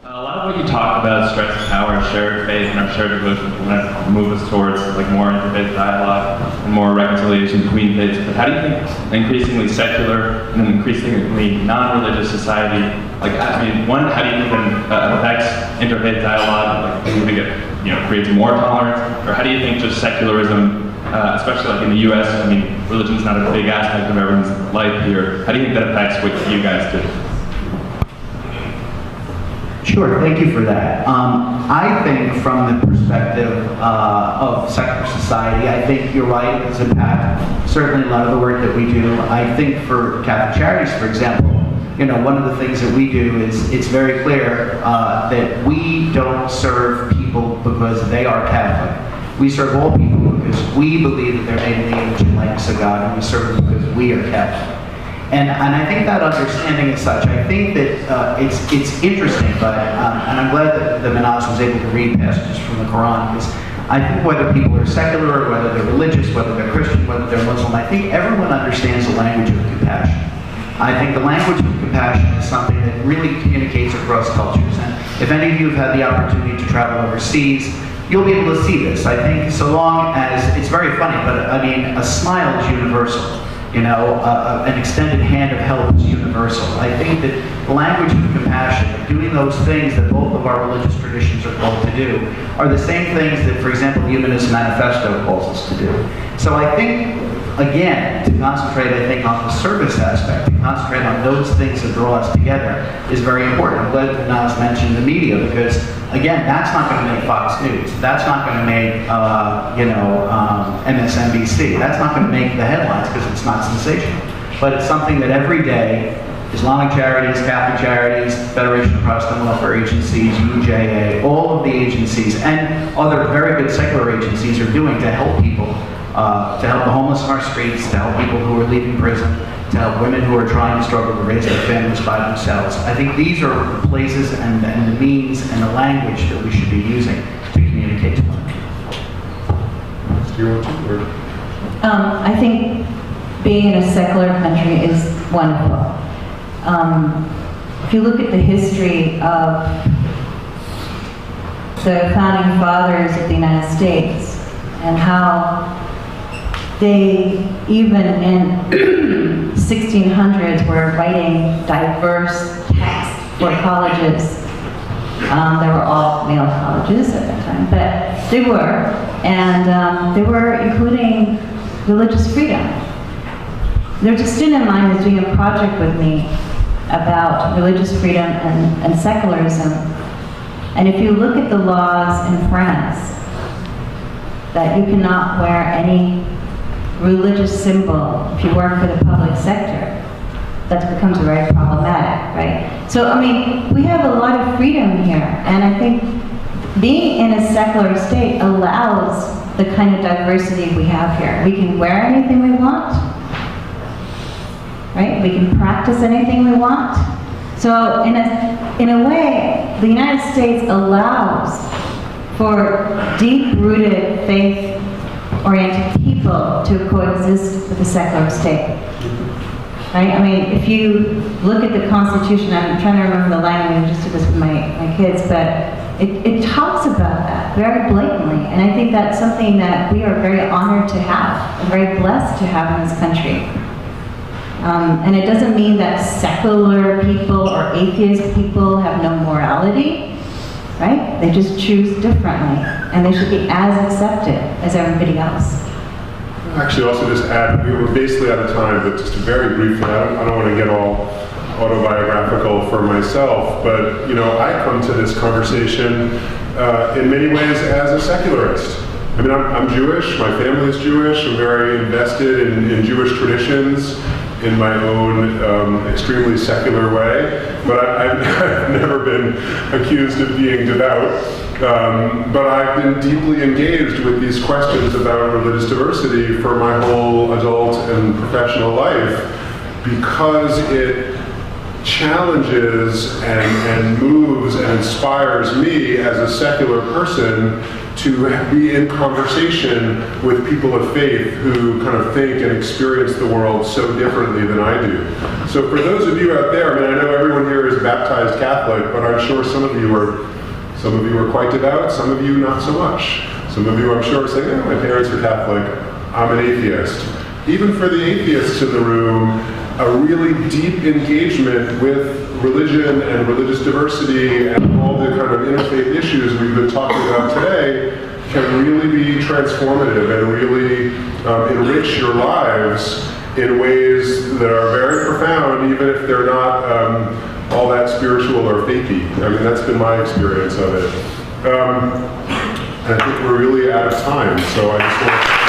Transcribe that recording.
A lot of what you talk about stresses how our shared faith and our shared devotion can move us towards like more interfaith dialogue and more reconciliation between faiths. But how do you think an increasingly secular and an increasingly non-religious society, like I mean, one, how do you think that affects interfaith dialogue? Like, do you think it creates more tolerance, or how do you think just secularism, especially like in the U.S. I mean, religion's not a big aspect of everyone's life here. How do you think that affects what you guys do? Sure, thank you for that. I think from the perspective of secular society, I think you're right, it's impact certainly a lot of the work that we do. I think for Catholic Charities, for example, one of the things that we do is it's very clear that we don't serve people because they are Catholic. We serve all people because we believe that they're made in the image and likeness of God, and we serve them because we are Catholic. And I think that understanding is such. I think that it's interesting, but and I'm glad that Mehnaz was able to read passages from the Quran, because I think whether people are secular, or whether they're religious, whether they're Christian, whether they're Muslim, I think everyone understands the language of compassion. I think the language of compassion is something that really communicates across cultures. And if any of you have had the opportunity to travel overseas, you'll be able to see this. I think so long as, it's very funny, but I mean, a smile is universal. An extended hand of help is universal. I think that the language of compassion, doing those things that both of our religious traditions are called to do, are the same things that, for example, the Humanist Manifesto calls us to do. So I think, again, to concentrate, on the service aspect, to concentrate on those things that draw us together is very important. I'm glad that Mehnaz mentioned the media, because, again, that's not going to make Fox News. That's not going to make, MSNBC. That's not going to make the headlines because it's not sensational. But it's something that every day, Islamic Charities, Catholic Charities, Federation of Protestant Welfare Agencies, UJA, all of the agencies, and other very good secular agencies are doing to help people, to help the homeless on our streets, to help people who are leaving prison, to help women who are trying to struggle to raise their families by themselves. I think ththese are the places and the means and the language that we should be using to communicate to them. I think being in a secular country is wonderful. If you look at the history of the founding fathers of the United States and how they, even in 1600s, were writing diverse texts for colleges. They were all male colleges at that time, but they were, and they were including religious freedom. There's a student of mine who's doing a project with me about religious freedom and secularism, and if you look at the laws in France, that you cannot wear any religious symbol if you work for the public sector, that becomes very problematic, right? So, I mean, we have a lot of freedom here, and I think being in a secular state allows the kind of diversity we have here. We can wear anything we want, right? We can practice anything we want. So, in a way, the United States allows for deep-rooted, faith-oriented people to coexist with the secular state. Right? I mean, if you look at the Constitution, I'm trying to remember the language, I just did this with my kids, but it talks about that very blatantly, and I think that's something that we are very honored to have, and very blessed to have in this country. And it doesn't mean that secular people or atheist people have no morality, right? They just choose differently, and they should be as accepted as everybody else. Actually, also just add, we were basically out of time, but just very briefly, I don't want to get all autobiographical for myself, but I come to this conversation in many ways as a secularist. I mean, I'm Jewish, my family is Jewish, I'm very invested in Jewish traditions in my own extremely secular way, but I've never been accused of being devout. But I've been deeply engaged with these questions about religious diversity for my whole adult and professional life, because it challenges and moves and inspires me as a secular person to be in conversation with people of faith who kind of think and experience the world so differently than I do. So for those of you out there, I mean, I know everyone here is baptized Catholic, but I'm sure some of you are quite devout, some of you not so much. Some of you, I'm sure, are saying, oh, my parents are Catholic, I'm an atheist. Even for the atheists in the room, a really deep engagement with religion and religious diversity and all the kind of interfaith issues we've been talking about today can really be transformative and really enrich your lives in ways that are very profound, even if they're not all that spiritual or faithy. I mean, that's been my experience of it. And I think we're really out of time, so I just want to